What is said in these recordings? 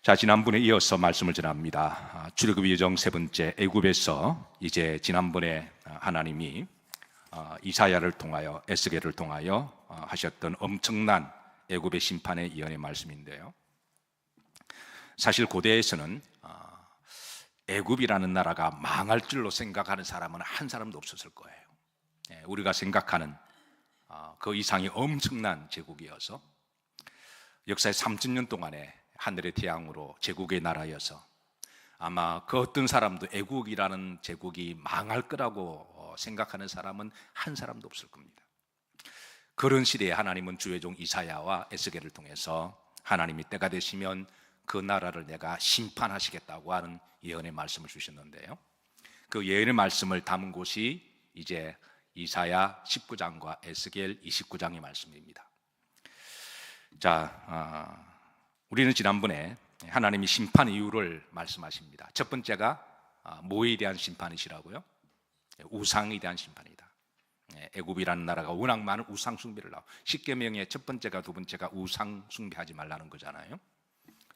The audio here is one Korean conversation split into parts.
자, 지난번에 이어서 말씀을 전합니다. 출애굽 여정 세 번째 애굽에서 이제 지난번에 하나님이 이사야를 통하여 에스겔을 통하여 하셨던 엄청난 애굽의 심판의 예언의 말씀인데요. 사실 고대에서는 애굽이라는 나라가 망할 줄로 생각하는 사람은 한 사람도 없었을 거예요. 우리가 생각하는 그 이상의 엄청난 제국이어서 역사의 30년 동안에 하늘의 태양으로 제국의 나라여서 아마 그 어떤 사람도 애국이라는 제국이 망할 거라고 생각하는 사람은 한 사람도 없을 겁니다. 그런 시대에 하나님은 주의 종 이사야와 에스겔을 통해서 하나님이 때가 되시면 그 나라를 내가 심판하시겠다고 하는 예언의 말씀을 주셨는데요, 그 예언의 말씀을 담은 곳이 이제 이사야 19장과 에스겔 29장의 말씀입니다. 자, 우리는 지난번에 하나님이 심판 이유를 말씀하십니다. 첫 번째가 뭐에 대한 심판이시라고요? 우상에 대한 심판이다. 애굽이라는 나라가 워낙 많은 우상 숭배를 하고, 십계명의 첫 번째가 두 번째가 우상 숭배하지 말라는 거잖아요.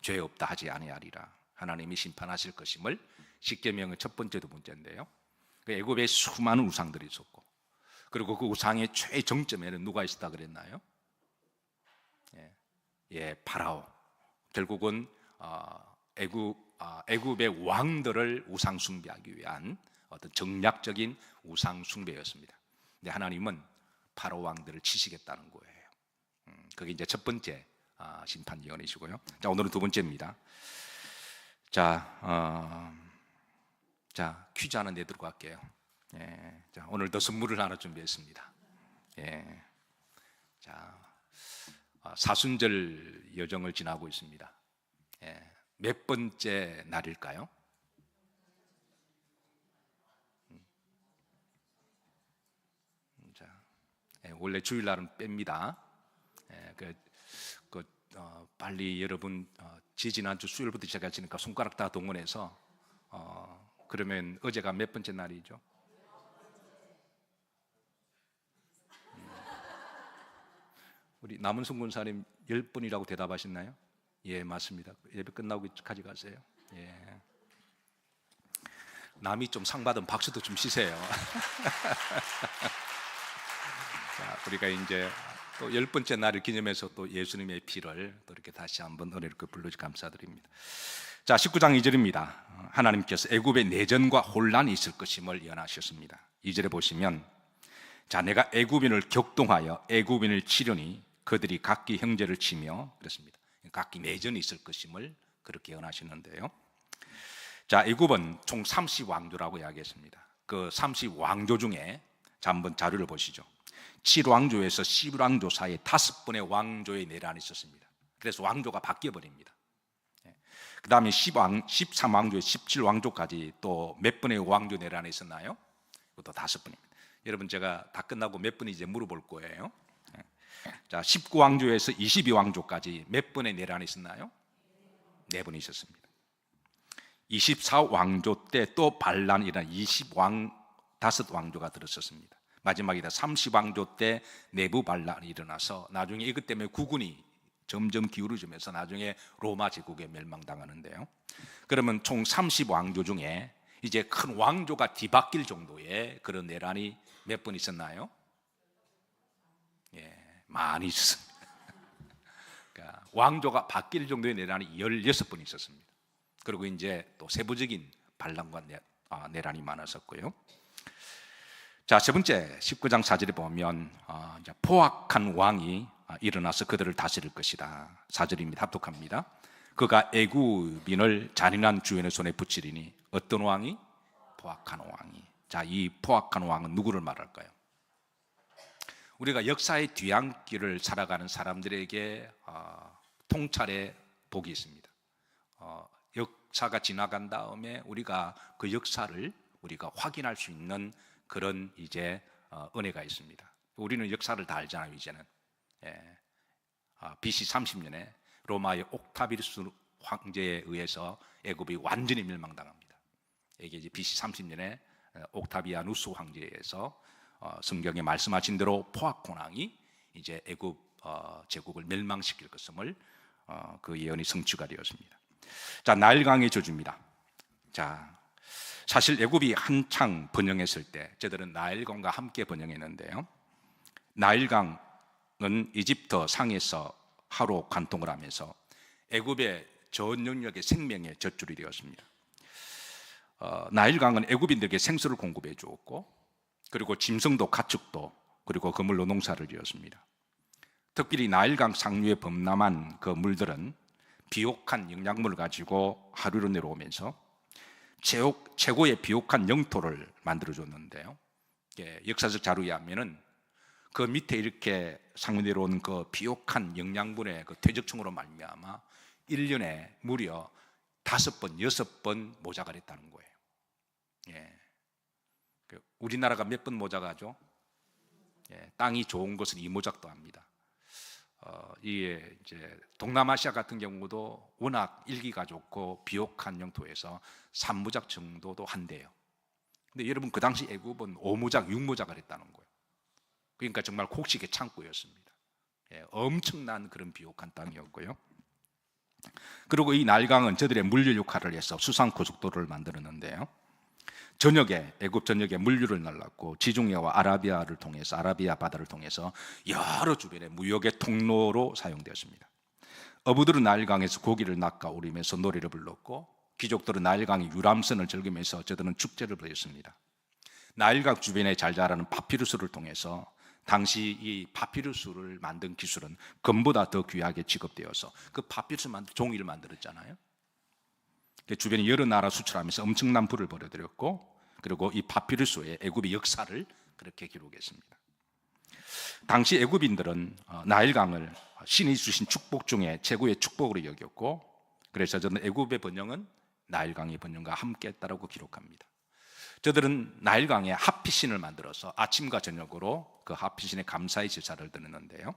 죄 없다 하지 아니하리라. 하나님이 심판하실 것임을 십계명의 첫 번째 두 번째인데요, 애굽에 수많은 우상들이 있었고, 그리고 그 우상의 최정점에는 누가 있었다 그랬나요? 파라오. 결국은 애굽의 왕들을 우상 숭배하기 위한 어떤 정략적인 우상 숭배였습니다. 근데 하나님은 파라오 왕들을 치시겠다는 거예요. 그게 이제 첫 번째 심판 예언이시고요. 자, 오늘은 두 번째입니다. 자, 퀴즈 하나 내도록 할게요. 자, 오늘도 선물을 하나 준비했습니다. 자, 사순절 여정을 지나고 있습니다. 몇 번째 날일까요? 자, 원래 주일날은 뺍니다. 빨리 여러분 지지난주 수요일부터 시작하시니까 손가락 다 동원해서 그러면 어제가 몇 번째 날이죠? 우리 남은순 군사님 10번이라고 대답하셨나요? 예, 맞습니다. 예배 끝나고 가져가세요. 예. 남이 좀 상 받은 박수도 좀 치세요. 자, 우리가 이제 또 10번째 날을 기념해서 또 예수님의 피를 또 이렇게 다시 한번 은혜롭게 불러주셔서 감사드립니다. 자, 19장 2절입니다. 하나님께서 애굽의 내전과 혼란이 있을 것임을 예언하셨습니다. 2절에 보시면, 자, 내가 애굽인을 격동하여 애굽인을 치려니 그들이 각기 형제를 치며, 그렇습니다. 각기 내전이 있을 것임을 그렇게 예언하셨는데요. 자, 애굽은 총 30왕조라고 이야기했습니다. 그 30왕조 중에, 자, 한번 자료를 보시죠. 7왕조에서 11왕조 사이에 5번의 왕조의 내란이 있었습니다. 그래서 왕조가 바뀌어버립니다. 그 다음에 13왕조에 17왕조까지 또 몇 번의 왕조 내란이 있었나요? 그것도 5번입니다. 여러분, 제가 다 끝나고 몇 번인지 물어볼 거예요. 자, 19왕조에서 22왕조까지 몇 번의 내란이 있었나요? 4번 있었습니다. 24왕조 때 또 반란이 일어나 5왕조가 들었었습니다. 마지막이다 30왕조 때 내부 반란이 일어나서 나중에 이것 때문에 국군이 점점 기울어지면서 나중에 로마 제국에 멸망당하는데요. 그러면 총 30왕조 중에 이제 큰 왕조가 뒤바뀔 정도의 그런 내란이 몇 번 있었나요? 많이 있었습니다. 그러니까 왕조가 바뀔 정도의 내란이 16번 있었습니다. 그리고 이제 또 세부적인 반란과 내란이 많았었고요. 자, 세 번째 19장 4절에 보면 이제 포악한 왕이 일어나서 그들을 다스릴 것이다. 4절입니다. 합독합니다. 그가 애굽인을 잔인한 주인의 손에 붙이리니. 어떤 왕이? 포악한 왕이. 자, 이 포악한 왕은 누구를 말할까요? 우리가 역사의 뒤안길을 살아가는 사람들에게 통찰의 복이 있습니다. 역사가 지나간 다음에 우리가 그 역사를 우리가 확인할 수 있는 그런 이제 은혜가 있습니다. 우리는 역사를 다 알잖아요. 이제는 BC 30년에 로마의 옥타비루스 황제에 의해서 애굽이 완전히 멸망당합니다. 이게 이제 BC 30년에 옥타비아누스 황제에 의해서 성경에 말씀하신 대로 포악고낭이 이제 애굽 제국을 멸망시킬 것임을 그 예언이 성취가 되었습니다. 자, 나일강의 저주입니다. 자, 사실 애굽이 한창 번영했을 때 저들은 나일강과 함께 번영했는데요. 나일강은 이집트 상에서 하루 관통을 하면서 애굽의 전 영역의 생명의 젖줄이 되었습니다. 나일강은 애굽인들에게 생수를 공급해 주었고, 그리고 짐승도 가축도, 그리고 그물로 농사를 지었습니다. 특별히 나일강 상류에 범람한 그 물들은 비옥한 영양분을 가지고 하류로 내려오면서 최고의 비옥한 영토를 만들어줬는데요. 역사적 자료에 하면은 그 밑에 이렇게 상류 내려온 그 비옥한 영양분의 그 퇴적층으로 말미암아 1년에 무려 5번, 6번 모자가 됐다는 거예요. 우리나라가 몇 번 모자가죠? 땅이 좋은 것은 이모작도 합니다. 이게 이제 동남아시아 같은 경우도 워낙 일기가 좋고 비옥한 영토에서 3무작 정도도 한대요. 근데 여러분, 그 당시 애굽은 5무작, 6무작을 했다는 거예요. 그러니까 정말 곡식의 창고였습니다. 엄청난 그런 비옥한 땅이었고요. 그리고 이 나일강은 저들의 물류 역할을 해서 수상 고속도로를 만들었는데요. 애굽 전역에 물류를 날랐고, 지중해와 아라비아를 통해서, 아라비아 바다를 통해서 여러 주변의 무역의 통로로 사용되었습니다. 어부들은 나일강에서 고기를 낚아 오리면서 노래를 불렀고, 귀족들은 나일강의 유람선을 즐기면서 저들은 축제를 벌였습니다. 나일강 주변에 잘 자라는 파피루스를 통해서, 당시 이 파피루스를 만든 기술은 금보다 더 귀하게 취급되어서 그 파피루스 만들 종이를 만들었잖아요. 주변에 여러 나라 수출하면서 엄청난 부를 벌여들였고, 그리고 이 파피루스의 애굽의 역사를 그렇게 기록했습니다. 당시 애굽인들은 나일강을 신이 주신 축복 중에 최고의 축복으로 여겼고, 그래서 저는 애굽의 번영은 나일강의 번영과 함께했다라고 기록합니다. 저들은 나일강에 하피신을 만들어서 아침과 저녁으로 그 하피신의 감사의 제사를 드리는데요.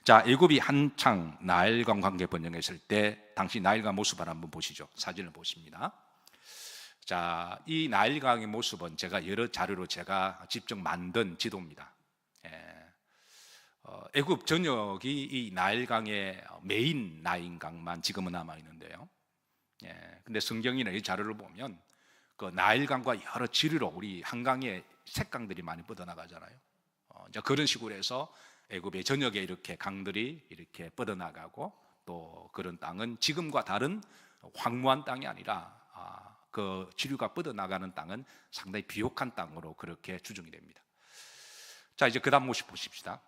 자, 애굽이 한창 나일강 관계 번영했을 때 당시 나일강 모습을 한번 보시죠. 사진을 보십니다. 자, 이 나일강의 모습은 제가 여러 자료로 제가 직접 만든 지도입니다. 애굽 전역이 이 나일강의 메인 나일강만 지금은 남아 있는데요. 근데 성경이나 이 자료를 보면 그 나일강과 여러 지류로 우리 한강에 색강들이 많이 뻗어나가잖아요. 그런 식으로 해서 애굽의 전역에 이렇게 강들이 이렇게 뻗어나가고, 또 그런 땅은 지금과 다른 황무한 땅이 아니라 그 지류가 뻗어나가는 땅은 상당히 비옥한 땅으로 그렇게 추정이 됩니다. 자, 이제 그 다음 모습 보십시다.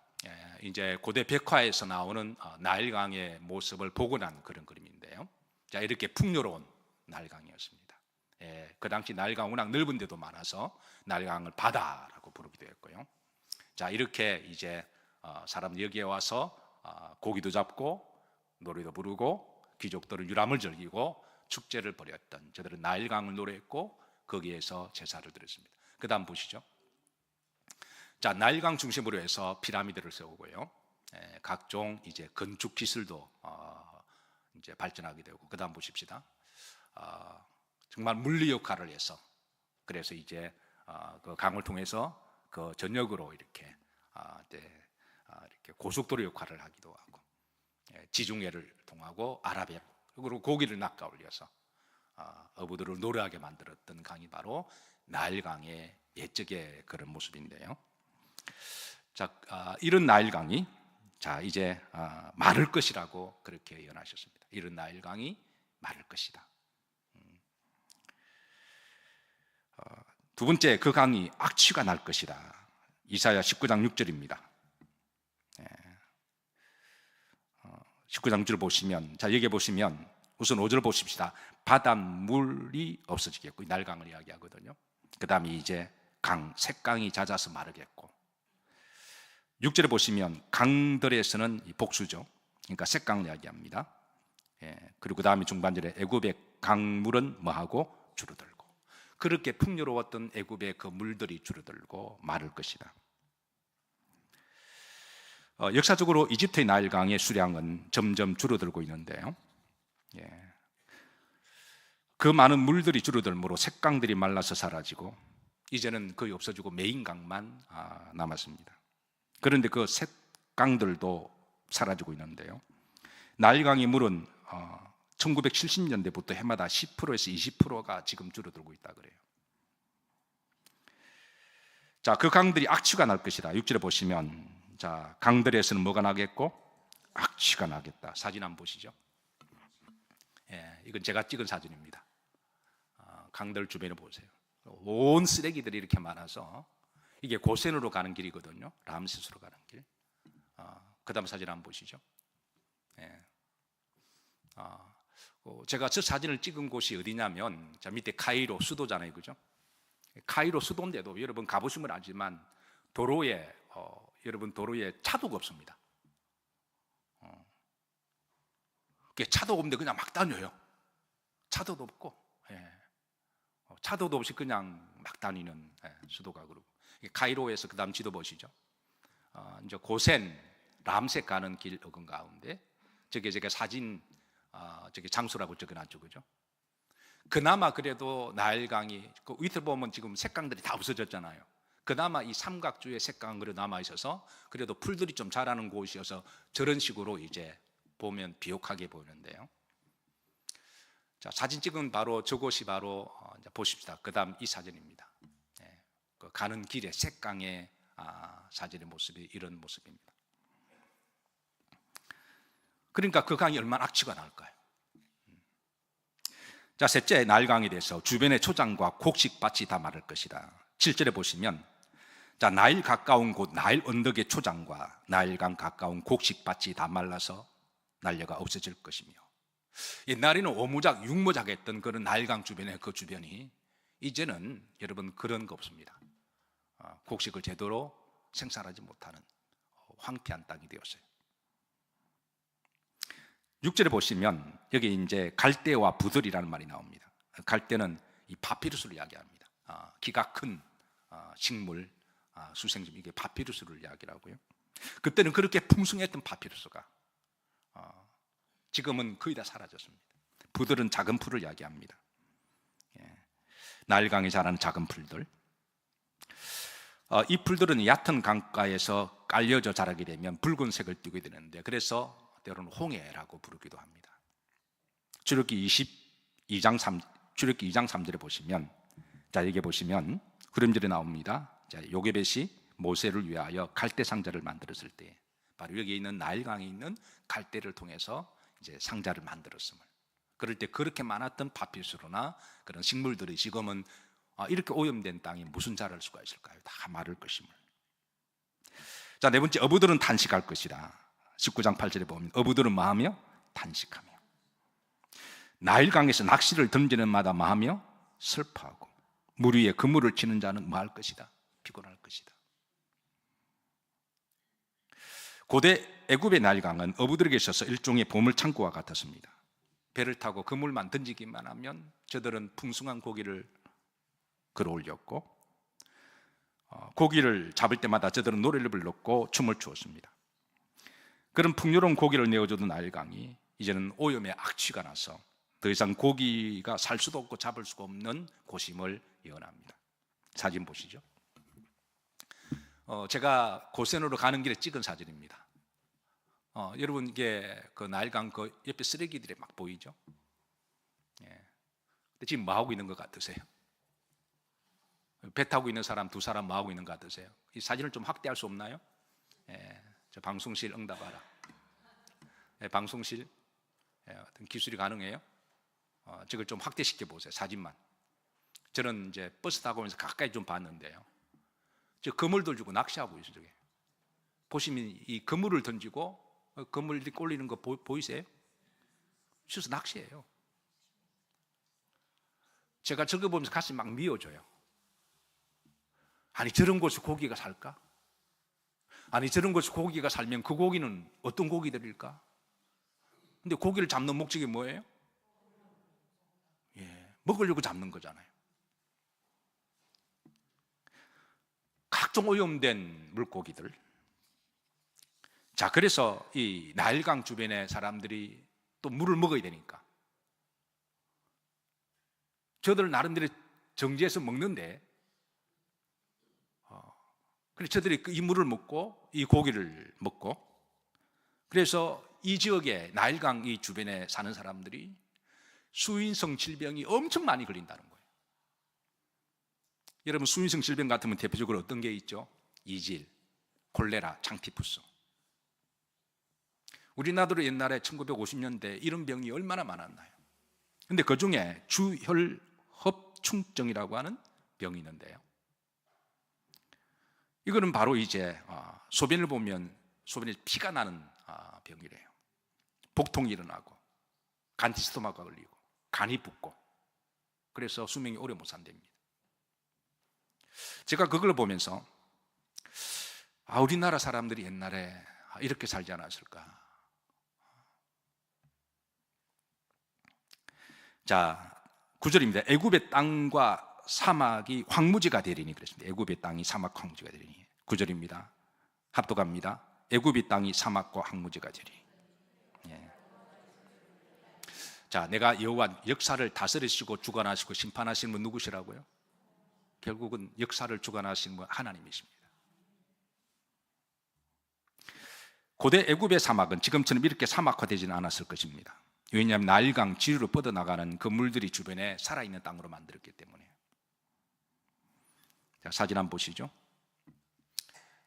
이제 고대 백화에서 나오는 나일강의 모습을 복원한 그런 그림인데요. 자, 이렇게 풍요로운 나일강이었습니다. 그 당시 나일강 워낙 넓은 데도 많아서 나일강을 바다라고 부르기도 했고요. 자, 이렇게 이제 사람 여기에 와서 고기도 잡고 노래도 부르고 귀족들은 유람을 즐기고 축제를 벌였던 저들은 나일강을 노래했고, 거기에서 제사를 드렸습니다. 그 다음 보시죠. 자, 나일강 중심으로 해서 피라미드를 세우고요. 각종 이제 건축 기술도 이제 발전하게 되고, 그 다음 보십시다. 정말 물리 역할을 해서, 그래서 이제 그 강을 통해서 그 전역으로 이렇게 고속도로 역할을 하기도 하고, 지중해를 통하고 아라비아, 그리고 고기를 낚아 올려서 어부들을 노래하게 만들었던 강이 바로 나일강의 옛적의 그런 모습인데요. 자, 이런 나일강이 자 이제 마를 것이라고 그렇게 예언하셨습니다. 이런 나일강이 마를 것이다. 두 번째, 그 강이 악취가 날 것이다. 이사야 19장 6절입니다. 19장 6절 보시면, 자, 여기 보시면 우선 5절 보십시다. 바닷물이 없어지겠고, 나일강을 이야기하거든요. 그 다음에 이제 색강이 잦아서 마르겠고, 6절에 보시면 강들에서는 복수죠. 그러니까 색강을 이야기합니다. 그리고 그 다음에 중반절에 애굽의 강물은 뭐하고? 줄어들고. 그렇게 풍요로웠던 애굽의 그 물들이 줄어들고 마를 것이다. 역사적으로 이집트의 나일강의 수량은 점점 줄어들고 있는데요. 그 많은 물들이 줄어들므로 색강들이 말라서 사라지고 이제는 거의 없어지고 메인강만 남았습니다. 그런데 그 색강들도 사라지고 있는데요. 나일강의 물은 1970년대부터 해마다 10%에서 20%가 지금 줄어들고 있다 그래요. 자, 그 강들이 악취가 날 것이다. 6절에 보시면, 자, 강들에서는 뭐가 나겠고? 악취가 나겠다. 사진 한번 보시죠. 예, 이건 제가 찍은 사진입니다. 강들 주변에 보세요. 온 쓰레기들이 이렇게 많아서 이게 고센으로 가는 길이거든요. 람세스로 가는 길. 그 다음 사진 한번 보시죠. 예. 제가 저 사진을 찍은 곳이 어디냐면, 자, 밑에 카이로 수도잖아요, 그죠? 카이로 수도인데도 여러분 가보시면 알지만 도로에 여러분 도로에 차도가 없습니다. 차도가 없는데 그냥 막 다녀요. 차도도 없고, 예. 차도도 없이 그냥 막 다니는, 예, 수도가 그러고. 카이로에서 그 다음 지도 보시죠. 이제 고센 람색 가는 길 어근 가운데 저게 제가 사진 저게 장소라고 적어놨죠, 그죠? 그나마 그래도 나일강이 그 위에 보면 지금 색강들이 다 없어졌잖아요. 그나마 이 삼각주의 색강으로 그래도 남아 있어서 그래도 풀들이 좀 자라는 곳이어서 저런 식으로 이제 보면 비옥하게 보이는데요. 자, 사진 찍은 바로 저곳이 바로 이제 보십시다. 그다음 이 사진입니다. 네, 그 가는 길에 색강의 사진의 모습이 이런 모습입니다. 그러니까 그 강이 얼마나 악취가 날까요? 자, 셋째, 나일강에 대해서 주변의 초장과 곡식밭이 다 마를 것이다. 7절에 보시면, 자, 나일 가까운 곳 나일 언덕의 초장과 나일강 가까운 곡식밭이 다 말라서 난려가 없어질 것이며, 옛날에는 오무작 육무작 했던 그런 나일강 주변의 그 주변이 이제는 여러분 그런 거 없습니다. 곡식을 제대로 생산하지 못하는 황폐한 땅이 되었어요. 6절에 보시면 여기 이제 갈대와 부들이라는 말이 나옵니다. 갈대는 이 파피루스를 이야기합니다. 키가 큰 식물, 수생종, 이게 파피루스를 이야기하고요. 그때는 그렇게 풍성했던 파피루스가 지금은 거의 다 사라졌습니다. 부들은 작은 풀을 이야기합니다. 나일강에 자라는 작은 풀들. 이 풀들은 얕은 강가에서 깔려져 자라게 되면 붉은색을 띠게 되는데, 그래서 때로는 홍해라고 부르기도 합니다. 출애굽기 2장 3절에 보시면, 자, 여기 보시면 구름절이 나옵니다. 자, 요게벳이 모세를 위하여 갈대 상자를 만들었을 때 바로 여기 있는 나일강에 있는 갈대를 통해서 이제 상자를 만들었음을. 그럴 때 그렇게 많았던 파피루스나 그런 식물들이 지금은 이렇게 오염된 땅에 무슨 자랄 수가 있을까요? 다 마를 것임을. 자, 네 번째, 어부들은 단식할 것이다. 19장 8절에 보면 어부들은 뭐하며? 단식하며. 나일강에서 낚시를 던지는 마다 뭐하며? 슬퍼하고. 물 위에 그물을 치는 자는 뭐할 것이다? 피곤할 것이다. 고대 애굽의 나일강은 어부들에게 있어서 일종의 보물 창고와 같았습니다. 배를 타고 그물만 던지기만 하면 저들은 풍성한 고기를 끌어올렸고, 고기를 잡을 때마다 저들은 노래를 불렀고 춤을 추었습니다. 그런 풍요로운 고기를 내어주던 나일강이 이제는 오염의 악취가 나서 더 이상 고기가 살 수도 없고 잡을 수가 없는 곳임을 예언합니다. 사진 보시죠. 제가 고센으로 가는 길에 찍은 사진입니다. 여러분, 이게 그 나일강 그 옆에 쓰레기들이 막 보이죠? 예. 근데 지금 뭐 하고 있는 것 같으세요? 배 타고 있는 사람 두 사람 뭐 하고 있는 것 같으세요? 이 사진을 좀 확대할 수 없나요? 예. 저 방송실 응답하라. 예, 방송실 어떤 기술이 가능해요? 저걸 좀 확대시켜 보세요. 사진만. 저는 이제 버스 타고 오면서 가까이 좀 봤는데요. 저 그물들 주고 낚시하고 있어요. 저게. 보시면 이 그물을 던지고 그물 이렇게 올리는 거 보이세요? 실수 낚시예요. 제가 저거 보면서 가슴이 막 미어져요. 아니, 저런 곳에 고기가 살까? 아니, 저런 곳에 고기가 살면 그 고기는 어떤 고기들일까? 근데 고기를 잡는 목적이 뭐예요? 예, 먹으려고 잡는 거잖아요. 각종 오염된 물고기들. 자, 그래서 이 나일강 주변의 사람들이 또 물을 먹어야 되니까 저들 나름대로 정지해서 먹는데, 그래서 저들이 이 물을 먹고 이 고기를 먹고, 그래서 이 지역에 나일강 이 주변에 사는 사람들이 수인성 질병이 엄청 많이 걸린다는 거예요. 여러분, 수인성 질병 같으면 대표적으로 어떤 게 있죠? 이질, 콜레라, 창티푸스. 우리나라도 옛날에 1950년대 이런 병이 얼마나 많았나요? 근데 그 중에 주혈흡충증이라고 하는 병이 있는데요. 이거는 바로 이제 소변을 보면 소변에 피가 나는 병이래요. 복통이 일어나고 간티스토마가 걸리고 간이 붓고 그래서 수명이 오래 못 산답니다. 제가 그걸 보면서 우리나라 사람들이 옛날에 이렇게 살지 않았을까. 자, 9절입니다. 애굽의 땅과 사막이 황무지가 되리니 그랬습니다. 애굽의 땅이 사막 황무지가 되리니. 9절입니다. 합독합니다. 애굽의 땅이 사막과 황무지가 되리니. 예. 자, 내가 여호와 역사를 다스리시고 주관하시고 심판하시는 분 누구시라고요? 결국은 역사를 주관하시는 분 하나님이십니다. 고대 애굽의 사막은 지금처럼 이렇게 사막화되지는 않았을 것입니다. 왜냐하면 나일강 지류로 뻗어나가는 그 물들이 주변에 살아있는 땅으로 만들었기 때문에. 자, 사진 한번 보시죠.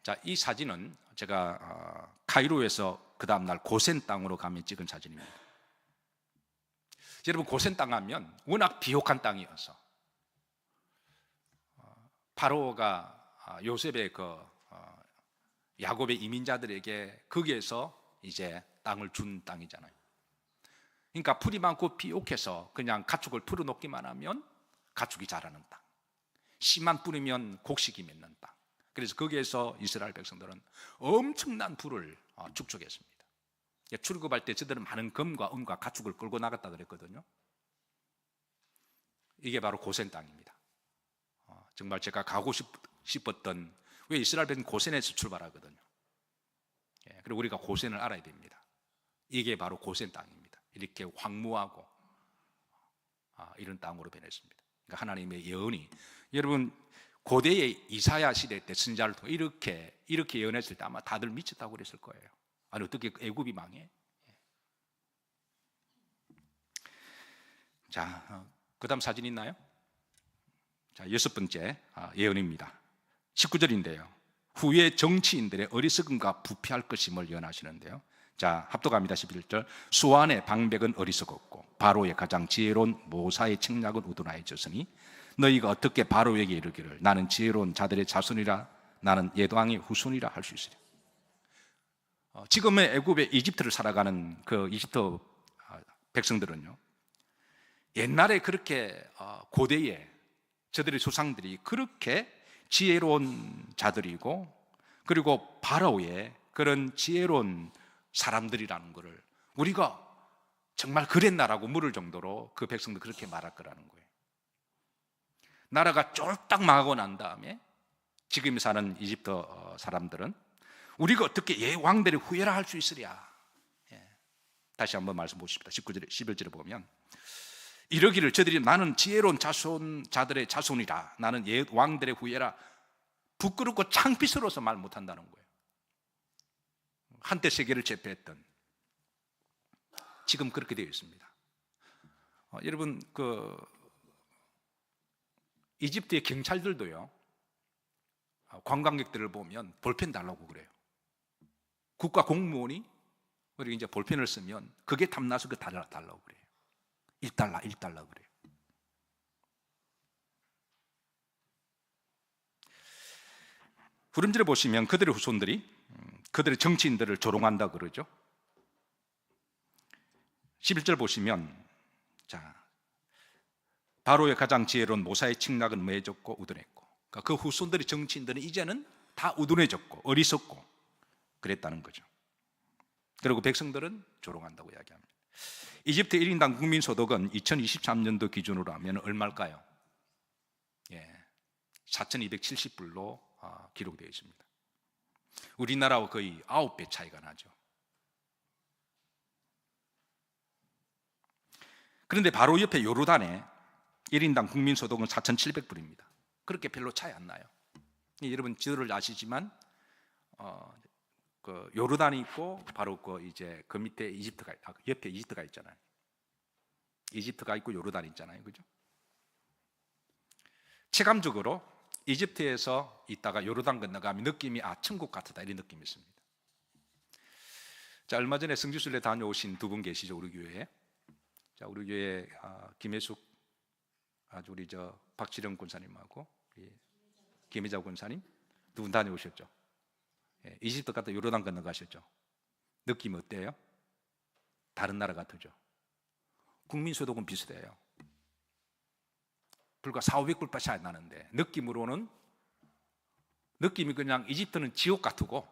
자, 이 사진은 제가 카이로에서 그 다음날 고센 땅으로 가면 찍은 사진입니다. 여러분, 고센 땅 하면 워낙 비옥한 땅이어서 파로가 요셉의 야곱의 이민자들에게 거기에서 이제 땅을 준 땅이잖아요. 그러니까 풀이 많고 비옥해서 그냥 가축을 풀어놓기만 하면 가축이 자라는 땅, 씨만 뿌리면 곡식이 맺는 땅. 그래서 거기에서 이스라엘 백성들은 엄청난 부를 축적했습니다. 출애굽할 때 저들은 많은 금과 은과 가축을 끌고 나갔다 그랬거든요. 이게 바로 고센 땅입니다. 정말 제가 가고 싶었던, 왜 이스라엘 백성 고센에서 출발하거든요. 그리고 우리가 고센을 알아야 됩니다. 이게 바로 고센 땅입니다. 이렇게 황무하고 이런 땅으로 변했습니다. 그러니까 하나님의 예언이, 여러분 고대의 이사야 시대 때 선지자를 통해 이렇게 예언했을 때 아마 다들 미쳤다고 그랬을 거예요. 아니 어떻게 애굽이 망해? 자, 그 다음 사진 있나요? 자, 6번째 예언입니다. 19절인데요. 후에 정치인들의 어리석음과 부패할 것임을 예언하시는데요. 자, 합독합니다. 11절. 수완의 방백은 어리석었고 바로의 가장 지혜로운 모사의 책략은 우둔하여졌으니 너희가 어떻게 바로에게 이르기를 나는 지혜로운 자들의 자손이라 나는 예도왕의 후손이라 할 수 있으랴. 지금의 애굽의 이집트를 살아가는 그 이집트 백성들은요, 옛날에 그렇게 고대에 저들의 조상들이 그렇게 지혜로운 자들이고 그리고 바로의 그런 지혜로운 사람들이라는 것을 우리가 정말 그랬나라고 물을 정도로 그 백성들 그렇게 말할 거라는 거예요. 나라가 쫄딱 망하고 난 다음에 지금 사는 이집트 사람들은 우리가 어떻게 왕들의 후예라 할 수 있으랴. 다시 한번 말씀 보십시다. 19절, 11절에 보면 이러기를 저들이 나는 지혜로운 자들의 자손이라 나는 왕들의 후예라 부끄럽고 창피스러워서 말 못한다는 거예요. 한때 세계를 제패했던, 지금 그렇게 되어 있습니다. 여러분 이집트의 경찰들도요, 관광객들을 보면 볼펜 달라고 그래요. 국가 공무원이 우리 이제 볼펜을 쓰면 그게 탐나서 그 달라고 그래요. 1달러 그래요. 후렴절에 보시면 그들의 후손들이 그들의 정치인들을 조롱한다 그러죠. 11절 보시면, 자, 바로의 가장 지혜로운 모사의 칙락은 매졌고 우둔했고, 그러니까 그 후손들의 정치인들은 이제는 다 우둔해졌고 어리석고 그랬다는 거죠. 그리고 백성들은 조롱한다고 이야기합니다. 이집트 1인당 국민 소득은 2023년도 기준으로 하면 얼마일까요? 4,270불로 기록되어 있습니다. 우리나라와 거의 9배 차이가 나죠. 그런데 바로 옆에 요르단에 1인당 국민 소득은 4,700불입니다. 그렇게 별로 차이 안 나요. 여러분 지도를 아시지만 그 요르단이 있고 바로 그 밑에 이집트가 옆에 이집트가 있잖아요. 이집트가 있고 요르단이 있잖아요, 그죠? 체감적으로 이집트에서 있다가 요르단 건너가면 느낌이 천국 같다 이런 느낌이 있습니다. 자, 얼마 전에 성지순례 다녀오신 두 분 계시죠, 우리 교회에. 자, 우리 교회 김혜숙 우리 박지령 권사님하고 김혜자 권사님 두 분 다녀오셨죠. 예, 이집트 갔다 요르단 건너가셨죠. 느낌 어때요? 다른 나라 같으죠. 국민소득은 비슷해요. 불과 400~500불 차이 나는데 느낌이 그냥 이집트는 지옥 같고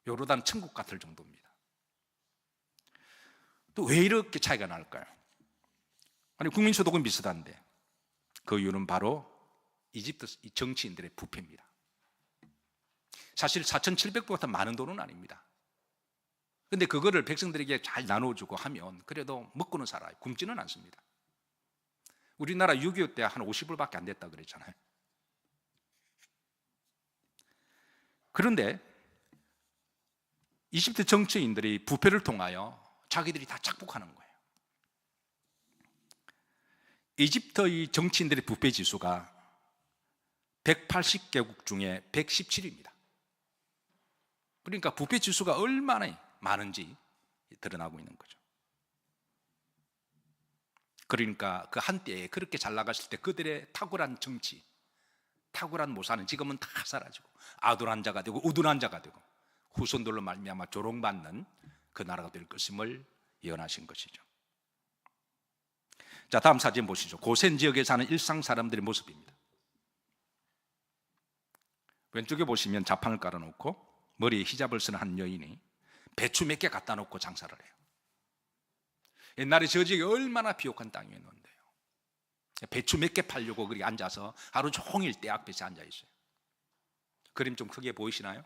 요르단 천국 같을 정도입니다. 또 왜 이렇게 차이가 날까요? 아니, 국민소득은 비슷한데 그 이유는 바로 이집트 정치인들의 부패입니다. 사실 4,700불보다 많은 돈은 아닙니다. 근데 그거를 백성들에게 잘 나눠주고 하면 그래도 먹고는 살아요. 굶지는 않습니다. 우리나라 6.25 때 한 50불밖에 안 됐다 그랬잖아요. 그런데 이집트 정치인들이 부패를 통하여 자기들이 다 착복하는 거예요. 이집트의 정치인들의 부패 지수가 180개국 중에 117입니다. 그러니까 부패 지수가 얼마나 많은지 드러나고 있는 거죠. 그러니까 그 한때에 그렇게 잘 나갔을 때 그들의 탁월한 정치, 탁월한 모사는 지금은 다 사라지고 아둔한 자가 되고 우둔한 자가 되고 후손들로 말미암아 조롱받는 그 나라가 될 것임을 예언하신 것이죠. 자, 다음 사진 보시죠. 고센 지역에 사는 일상 사람들의 모습입니다. 왼쪽에 보시면 자판을 깔아놓고 머리에 히잡을 쓰는 한 여인이 배추 몇 개 갖다 놓고 장사를 해요. 옛날에 저 지역이 얼마나 비옥한 땅이었는데요. 배추 몇 개 팔려고 그리 앉아서 하루 종일 때 앞에서 앉아 있어요. 그림 좀 크게 보이시나요?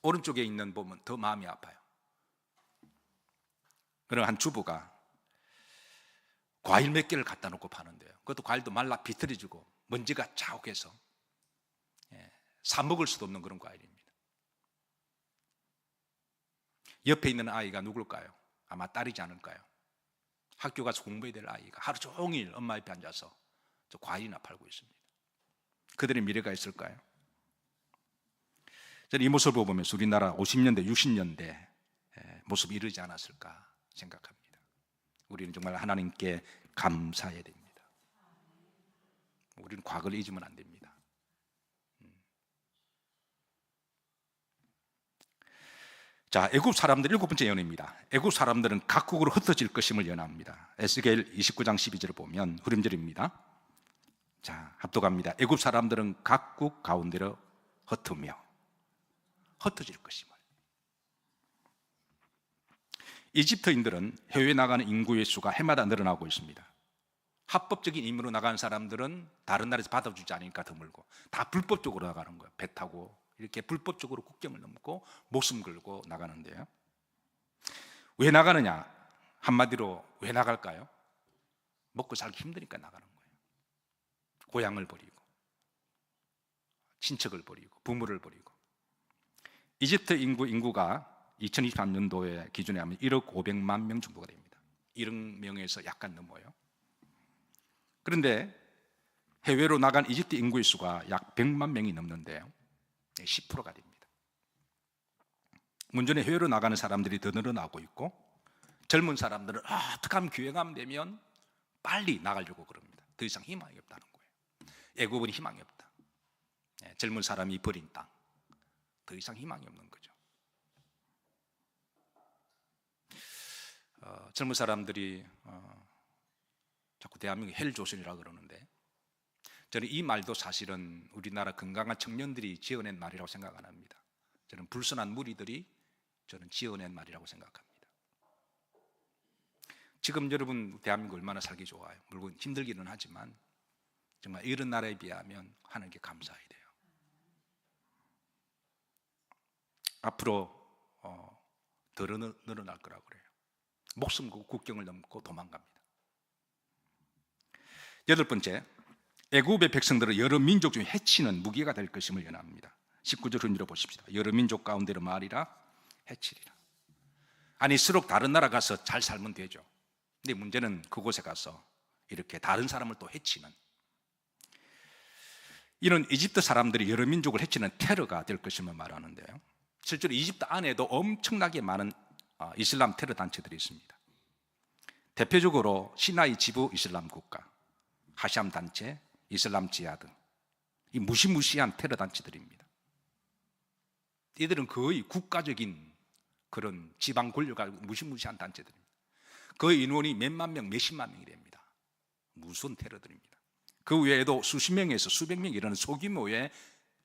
오른쪽에 있는 보면 더 마음이 아파요. 그런 한 주부가 과일 몇 개를 갖다 놓고 파는데요. 그것도 과일도 말라 비틀어지고 먼지가 자욱해서 사 먹을 수도 없는 그런 과일입니다. 옆에 있는 아이가 누굴까요? 아마 딸이지 않을까요? 학교 가서 공부해야 될 아이가 하루 종일 엄마 옆에 앉아서 저 과일이나 팔고 있습니다. 그들의 미래가 있을까요? 저는 이 모습을 보면서 우리나라 50년대, 60년대 모습이 이르지 않았을까 생각합니다. 우리는 정말 하나님께 감사해야 됩니다. 우리는 과거를 잊으면 안 됩니다. 자, 애굽 사람들 7번째 예언입니다. 애굽 사람들은 각국으로 흩어질 것임을 예언합니다. 에스겔 29장 12절을 보면 후렴절입니다. 자, 합독합니다. 애굽 사람들은 각국 가운데로 흩으며 흩어질 것임을. 이집트인들은 해외에 나가는 인구의 수가 해마다 늘어나고 있습니다. 합법적인 임무로 나가는 사람들은 다른 나라에서 받아주지 않으니까 드물고 다 불법적으로 나가는 거예요. 배 타고 이렇게 불법적으로 국경을 넘고 목숨 걸고 나가는데요. 왜 나가느냐? 한마디로 왜 나갈까요? 먹고 살기 힘드니까 나가는 거예요. 고향을 버리고 친척을 버리고 부모를 버리고. 이집트 인구가 2023년도에 기준에 하면 1억 500만 명 정도가 됩니다. 1억 명에서 약간 넘어요. 그런데 해외로 나간 이집트 인구의 수가 약 100만 명이 넘는데요, 10%가 됩니다. 문제는 해외로 나가는 사람들이 더 늘어나고 있고 젊은 사람들은 어떻게 하면 기회가 되면 빨리 나가려고 그럽니다. 더 이상 희망이 없다는 거예요. 애굽은 희망이 없다. 젊은 사람이 버린 땅, 더 이상 희망이 없는 거죠. 젊은 사람들이 자꾸 대한민국 헬조선이라고 그러는데 저는 이 말도 사실은 우리나라 건강한 청년들이 지어낸 말이라고 생각 안 합니다. 저는 불순한 무리들이 저는 지어낸 말이라고 생각합니다. 지금 여러분 대한민국 얼마나 살기 좋아요. 물론 힘들기는 하지만 정말 이런 나라에 비하면 하나님께 감사해야 돼요. 앞으로 더 늘어날 거라고 그래요. 목숨 걸고 국경을 넘고 도망갑니다. 8번째, 애굽의 백성들은 여러 민족 중에 해치는 무기가 될 것임을 예언합니다. 19절 흔들어 보십시다. 여러 민족 가운데로 말이라 해치리라. 아니, 서로 다른 나라 가서 잘 살면 되죠. 근데 문제는 그곳에 가서 이렇게 다른 사람을 또 해치는, 이런 이집트 사람들이 여러 민족을 해치는 테러가 될 것임을 말하는데요, 실제로 이집트 안에도 엄청나게 많은 이슬람 테러 단체들이 있습니다. 대표적으로 시나이 지부 이슬람 국가, 하샴 단체, 이슬람 지하드, 이 무시무시한 테러 단체들입니다. 이들은 거의 국가적인 그런 지방 권력과 무시무시한 단체들입니다. 그 인원이 몇만 명, 몇십만 명이 됩니다. 무슨 테러들입니다. 그 외에도 수십 명에서 수백 명이 이르는 소규모의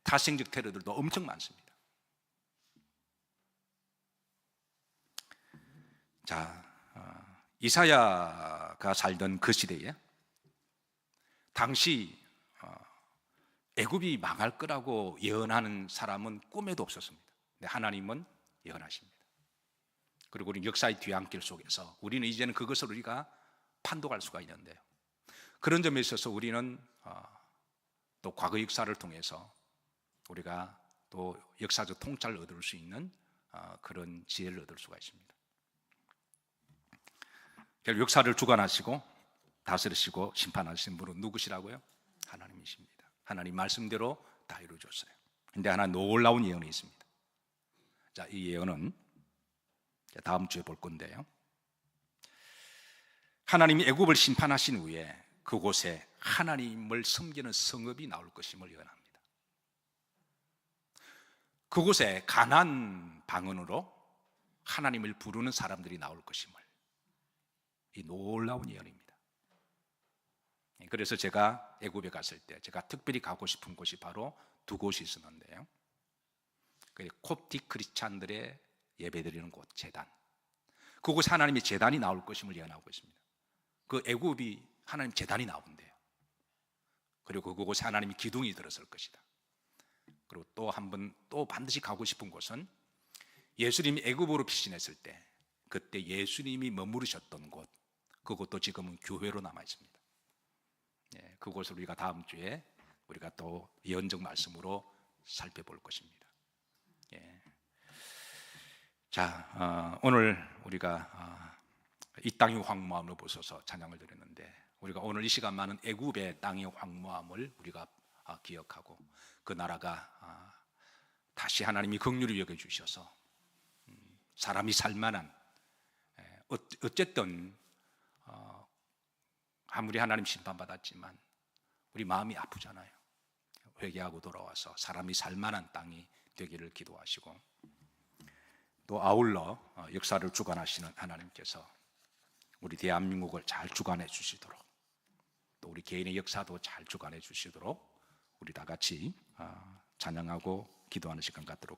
타생적 테러들도 엄청 많습니다. 자, 이사야가 살던 그 시대에 당시 애굽이 망할 거라고 예언하는 사람은 꿈에도 없었습니다. 근데 하나님은 예언하십니다. 그리고 우리 역사의 뒤안길 속에서 우리는 이제는 그것을 우리가 판독할 수가 있는데요, 그런 점에 있어서 우리는 또 과거 역사를 통해서 우리가 또 역사적 통찰을 얻을 수 있는 그런 지혜를 얻을 수가 있습니다. 결국 역사를 주관하시고 다스리시고 심판하시는 분은 누구시라고요? 하나님이십니다. 하나님 말씀대로 다 이루어졌어요. 그런데 하나 놀라운 예언이 있습니다. 자, 이 예언은 다음 주에 볼 건데요, 하나님이 애굽을 심판하신 후에 그곳에 하나님을 섬기는 성읍이 나올 것임을 예언합니다. 그곳에 가나안 방언으로 하나님을 부르는 사람들이 나올 것임을, 이 놀라운 예언입니다. 그래서 제가 애굽에 갔을 때 제가 특별히 가고 싶은 곳이 바로 두 곳이 있었는데요, 콥틱 크리스찬들의 예배드리는 곳, 제단, 그곳에 하나님의 제단이 나올 것임을 예언하고 있습니다. 그 애굽이 하나님 제단이 나온대요. 그리고 그곳에 하나님이 기둥이 들어설 것이다. 그리고 또 한 번, 또 반드시 가고 싶은 곳은 예수님이 애굽으로 피신했을 때 그때 예수님이 머무르셨던 곳, 그곳도 지금은 교회로 남아 있습니다. 그곳을 우리가 다음 주에 우리가 또 예언적 말씀으로 살펴볼 것입니다. 자, 오늘 우리가 이 땅이 황무함을 보소서 찬양을 드렸는데, 우리가 오늘 이 시간만은 애굽의 땅의 황무함을 우리가 기억하고 그 나라가 다시 하나님이 긍휼히 여겨주셔서 사람이 살만한, 어쨌든 아무리 하나님 심판받았지만 우리 마음이 아프잖아요. 회개하고 돌아와서 사람이 살만한 땅이 되기를 기도하시고, 또 아울러 역사를 주관하시는 하나님께서 우리 대한민국을 잘 주관해 주시도록, 또 우리 개인의 역사도 잘 주관해 주시도록 우리 다 같이 찬양하고 기도하는 시간 갖도록 합니다.